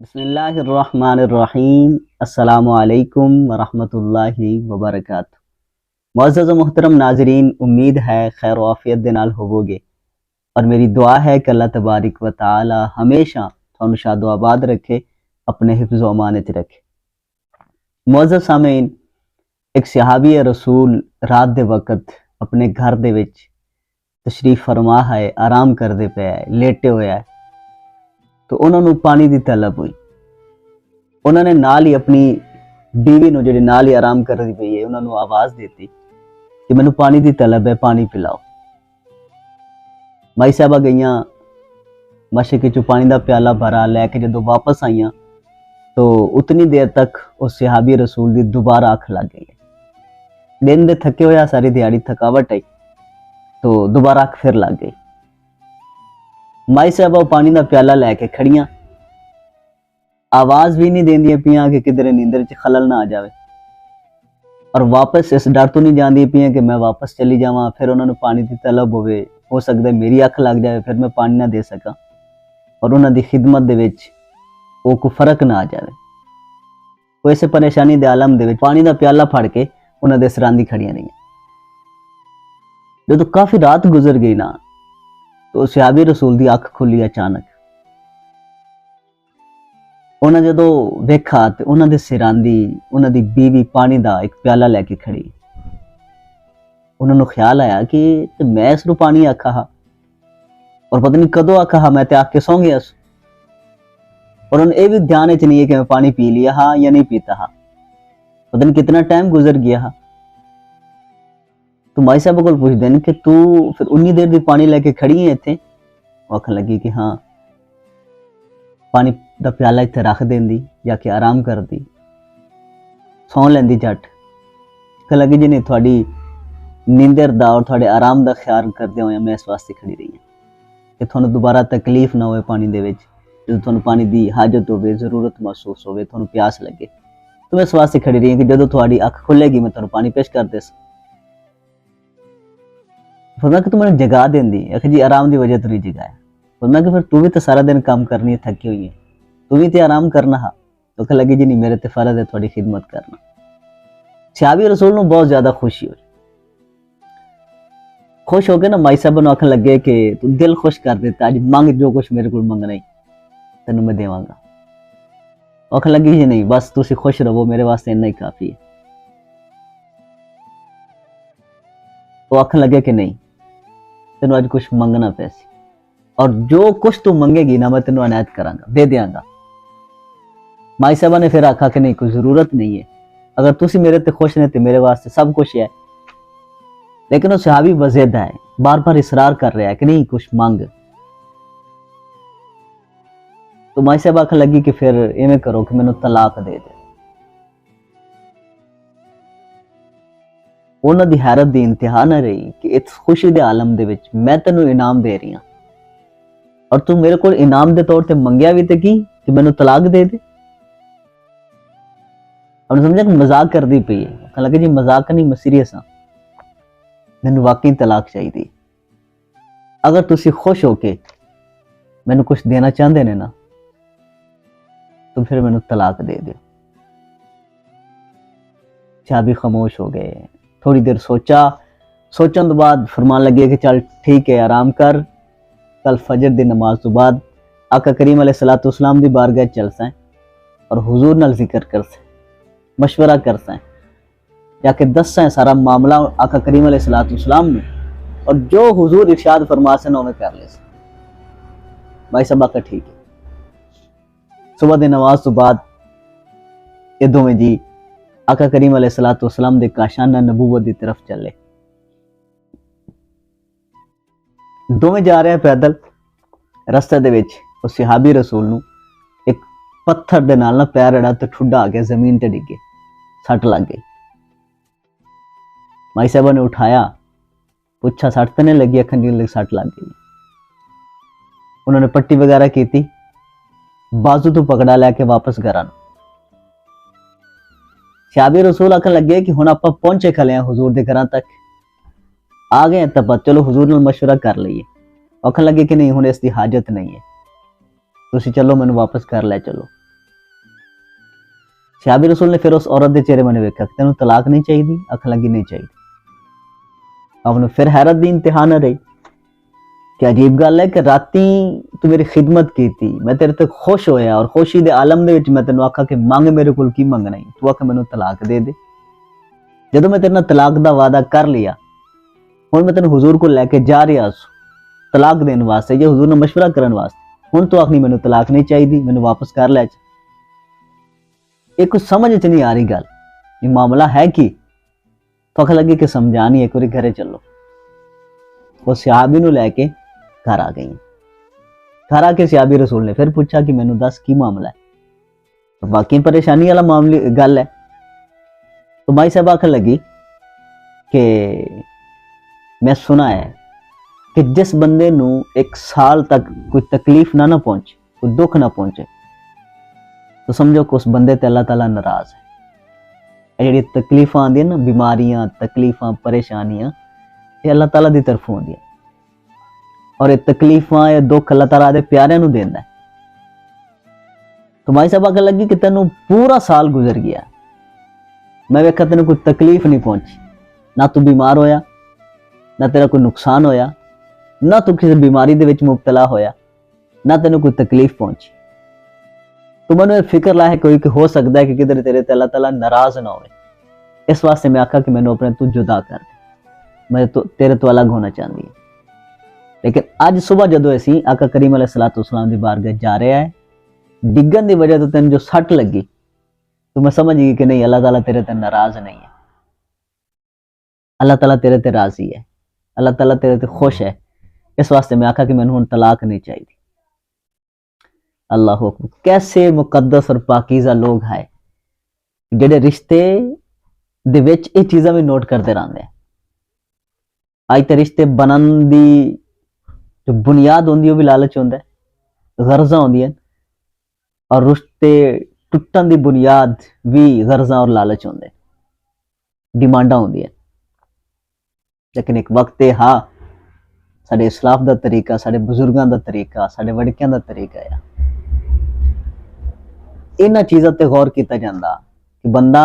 बिस्मिल्लाहिर्रहमानिर्रहीम। अस्सलामुअलैकुम वरहमतुल्लाहि वबरकातुहू। मुअज़्ज़ज़ व मुहतरम नाज़रीन, उम्मीद है खैर आफियत दे नाल होवोगे और मेरी दुआ है कि अल्लाह तबारक व तआला हमेशा तुहानू शादो आबाद रखे, अपने हिफ्ज़ व अमान च रखे। मुअज़्ज़ज़ सामीन, एक सहाबी रसूल रात दे वक़्त अपने घर दे विच तशरीफ फरमा है, आराम करदे पे है, लेटे होए है, तो उन्होंने पानी की तलब हुई। उन्होंने नाल ही अपनी बीवी नूं जिहड़ी नाल ही आराम करदी पई है उन्होंने आवाज़ देती कि मैनू पानी की तलब है, पानी पिलाओ। माई साहबा गईयां, मशक चों पानी का प्याला भरा लैके जदों वापस आईयां तो उतनी देर तक उस सहाबी रसूल की दोबारा अख लग गई है। दिन दे थके होया, सारी दिहाड़ी थकावट आई तो दोबारा अख फिर लग गई। माई साहबा पानी का प्याला लैके खड़ियां, आवाज भी नहीं देंदियां पियां कि किधरे नींदर च खलल ना आ जाए, और वापस इस डर तो नहीं जाती पियां कि मैं वापस चली जावां, फिर उन्होंने पानी की तलब हो सकता है मेरी अख लग जाए, फिर मैं पानी ना दे सका और उन्होंने खिदमत दे विच वो कोई फर्क ना आ जाए। वो इस परेशानी के आलम दे विच पानी का प्याला फड़ के उन्होंने सरांदी खड़ियां रही। जो काफ़ी रात गुजर गई ना तो सहाबी रसूल की अख खुली अचानक। उन्हें जो वेखा तो उन्होंने सिरांदी उन्होंने बीवी पानी का एक प्याला लैके खड़ी। उन्होंने ख्याल आया कि मैं इसनूं पानी आखा हा और पता नहीं कदों आखा हा, मैं तो आके सौ गया। और उन्हें यह भी ध्यान च नहीं है कि मैं पानी पी लिया हा या नहीं पीता हा, पता नहीं कितना टाइम गुजर गया हा। तो माई साहब को पूछते हैं कि तू फिर उन्नी देर की पानी लैके खड़ी है इत्थे? आखन लगी कि हाँ, पानी का प्याला इत्थे रख देंदी जाके आराम करदी, सौ लैंदी झट। कह लगी जी नहीं, थोड़ी नींदर दा और थोड़े आराम का ख्याल करदे होए मैं इस वास्ते खड़ी रही हूँ कि थोनू दोबारा तकलीफ ना होए पानी दे विच। जो थोनू पानी की हाजत होवे, जरूरत महसूस होवे, थोनू प्यास लगे, तो मैं इस वास्ते खड़ी रही हूँ कि जदों थोड़ी अख खुलेगी मैं थोनू पानी पेश कर देस। फरमाया कि तू मैंने जगा देंदी। आखिर जी आराम की वजह तो नहीं जगाया। फरमाया कि फिर तू भी तो सारा दिन काम करनी है, थकी हुई है, तू भी तो आराम करना हा। तो कह लगी जी नहीं, मेरे ते फर्ज है थोड़ी खिदमत करना। सहाबी रसूल नूं बहुत ज्यादा खुशी हुई। खुश हो गए ना, माई साहब नूं आखन लगे कि तू दिल खुश कर देता, अज मंग जो कुछ मेरे को मंगना ही तेन मैं देवांगा। आखन लगी जी नहीं, बस तुसी खुश रहो, मेरे वास्ते इन्ना ही काफी है। तो आखन लगे कि नहीं, तेन अज कुछ मंगना पैसी, और जो कुछ तू मंगेगी ना मैं तेन अनायत करांगा, दे देंगा। माई साहबा ने फिर आखा कि नहीं, कोई जरूरत नहीं है, अगर तुसी मेरे ते खुश ने तो मेरे वास्ते सब कुछ है। लेकिन वो सहाबी वज़ेदा है, बार बार इसरार कर रहा है कि नहीं कुछ मांग। तो माई साहब आखन लगी कि फिर इवें करो कि मैनू तलाक दे दे। उन्होंने दी हैरत दी इंतहा ना रही कि इस खुशी दे आलम दे विच मैं तेनू इनाम दे रही हूं और तू मेरे को इनाम दे तौर ते मंगया भी ते की कि मैनू तलाक दे दे। और समझा कि मजाक कर दी पई है। कहने लगे जी मजाक नहीं, मैं सीरियस हाँ, मैनू वाकई तलाक चाहिए। अगर तुसी खुश होके मैनू कुछ देना चाहते ने ना तो फिर मैनू तलाक दे दो। सहाबी खामोश हो गए, थोड़ी देर सोचा, सोचने तो बाद फरमान लगे कि चल ठीक है, आराम कर, कल फजर की नमाज तो बाद आका करीम अलैहिस्सलाम की बारगाह चलसा और हुजूर नाल जिक्र करसा, मशवरा करसा, जाके दसा सारा मामला आका करीम अलैहिस्सलाम ने, और जो हुजूर इरशाद फरमा से उन्हें कर ले। भाई साहब आका ठीक है। सुबह की नमाज तो बाद ये दोवें जी आका करीम अलैहिस्सलाम दे काशाना नबूवत की तरफ चले। दोवें जा रहे हैं पैदल, रस्ते दे विच उस सहाबी रसूल नूं एक पत्थर दे नाल ना पैर अड़ा ते ठुड्डा आ गया, जमीन ते डिगे, सट लग गई। माई साहबा ने उठाया, पूछा सट तो नहीं लगी? अखन नहीं, सट लग गई। उन्होंने पट्टी वगैरह की, बाजू तो पकड़ा लैके वापस घर आना। सहाबी रसूल आखन लगे कि हुण आपां पहुंचे खले हैं हुजूर दे घरां तक, आ गए तब चलो हुजूर नाल मशवरा कर लईए। आखन लगे कि नहीं, हुण इसकी हाजत नहीं है, तुसीं चलो मैनूं वापस घर लै चलो। सहाबी रसूल ने फिर उस औरत के चेहरे मैंने वेखा, तेन तलाक नहीं चाहिए? अख लगी नहीं चाहिए। आपने फिर हैरत दी इंतहा न रही कि अजीब गल है कि राती तू मेरी खिदमत की थी, मैं तेरे ते खुश होया और खुशी दे आलम दे विच मैं तेन आखा कि मंग मेरे को की मंगना ही, तू आखा मैनू तलाक दे दे। जदों मैं तेरे नाल तलाक दा वादा कर लिया, हुण मैं तेन हुजूर को लैके जा रहा तलाक देने वास्ते या हुजूर ने मशवरा करने वास्ते, हुण तू आखनी मैनू तलाक नहीं चाहिए, मैनू वापस कर लै। ये कुछ समझ च नहीं आ रही गल, ये मामला है कि तो आख लगी कि समझानी एक बार घरे चलो। वो सहाबी नू लैके घर आ गई। घर आके सहाबी रसूल ने फिर पूछा कि मैनू दस की मामला है, तो बाकी परेशानी वाला मामले गल है। तो माई साहब आखन लगी कि मैं सुना है कि जिस बंदे नू एक साल तक कोई तकलीफ ना पहुंचे, कोई दुख ना पहुंचे, तो समझो कि उस बंदे ते अल्लाह ताला नाराज है। जी तकलीफा आदि ना, बीमारियां, तकलीफा, परेशानियां, ये अल्लाह ताला की तरफों आदि, और ये तकलीफा या दुख अल्लाह ताला दे प्यारिਆਂ ਨੂੰ देंदा है। तो माई साहब आखन लगी कि तेनों पूरा साल गुजर गया, मैं वेखा तेन कोई तकलीफ नहीं पहुंची, ना तू बीमार होया, ना तेरा कोई नुकसान होया, ना तू किसी बीमारी दे विच मुबतला होया, ना तेन कोई तकलीफ पहुंची। तो मैंने फिक्र ला है कोई कि हो सकता है कि किधर तेरे ते अल्लाह ताला नाराज ना हो, इस वास्ते मैं आखा कि मैंने अपने तू जुदा कर दे, मैं तो तेरे तो अलग होना चाहती है। लेकिन अज सुबह जदों असीं आका करीम अलैहिस्सलातु वस्सलाम दी बारगाह जा रहे हैं, डिगन की वजह तो तेन जो सट लगी, तो मैं समझ गई कि नहीं, अल्लाह ताला तेरे ते नाराज नहीं है, अल्लाह ताला तेरे ते राजी है, अल्लाह ताला तेरे ते खुश है। इस वास्ते मैं आखा कि मैंने हुण तलाक नहीं चाहिए। अल्लाह अकबर, कैसे मुकद्दस और पाकीज़ा लोग हैं जेडे रिश्ते दे विच ये चीज़ां भी नोट करते रहंदे हैं। अज ते रिश्ते बनन दी जो बुनियाद होंदी वो भी लालच होंदा है, गर्जा होंदियां, और रिश्ते टुटन दी बुनियाद भी गर्जा और लालच होंदे, डिमांडा होंदियां। लेकिन एक वक्त हाँ साडे इस्लाफ दा तरीका, साडे बुजुर्गां दा तरीका, साडे वड़कियां दा तरीका है, इन्हां चीज़ां ते गौर किया जाता कि बंदा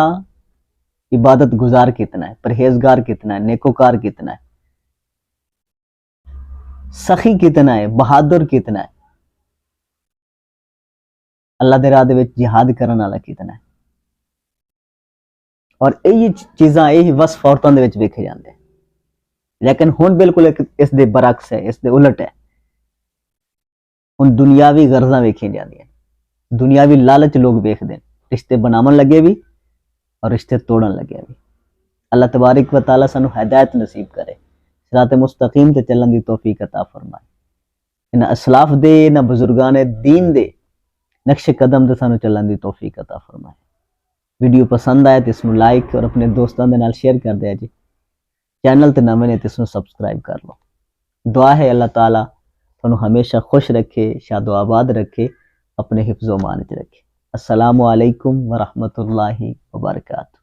इबादत गुजार कितना है, परहेजगार कितना है, नेकोकार कितना है, सखी कितना है, बहादुर कितना है, अल्लाह दे राह दे विच जिहाद करने वाला कितना है। और यही चीज़ां, यही वसफ औरतों दे विच वेखे जाते हैं। लेकिन हुण बिल्कुल इस दे बरअक्स है, इस दे उलट है। हुण दुनियावी गर्जां वेखियां जांदियां, दुनियावी लालच लोग वेखदे, रिश्ते बनावन लगे भी और रिश्ते तोड़न लगे भी। अल्लाह तबारक व तआला सानू हिदायत नसीब करे, सिरात मुस्तकीम ते चलण दी तौफीक अता फरमाए। इन असलाफ दे, इन बुजुर्गां ने दीन दे नक्शे कदम ते सानू चलण दी तौफीक अता फरमाए। वीडियो पसंद आए तो इसनू लाइक और अपने दोस्तों के नाल शेयर कर दिया जी। चैनल ते नवे ने तो इसनू सबसक्राइब कर लो। दुआ है अल्लाह ताला तुहानू हमेशा खुश रखे, शादो आबाद रखे, अपने हिफ्ज़ो मान च रखे। अस्सलामु अलैकुम व रहमतुल्लाहि व बरकातहू।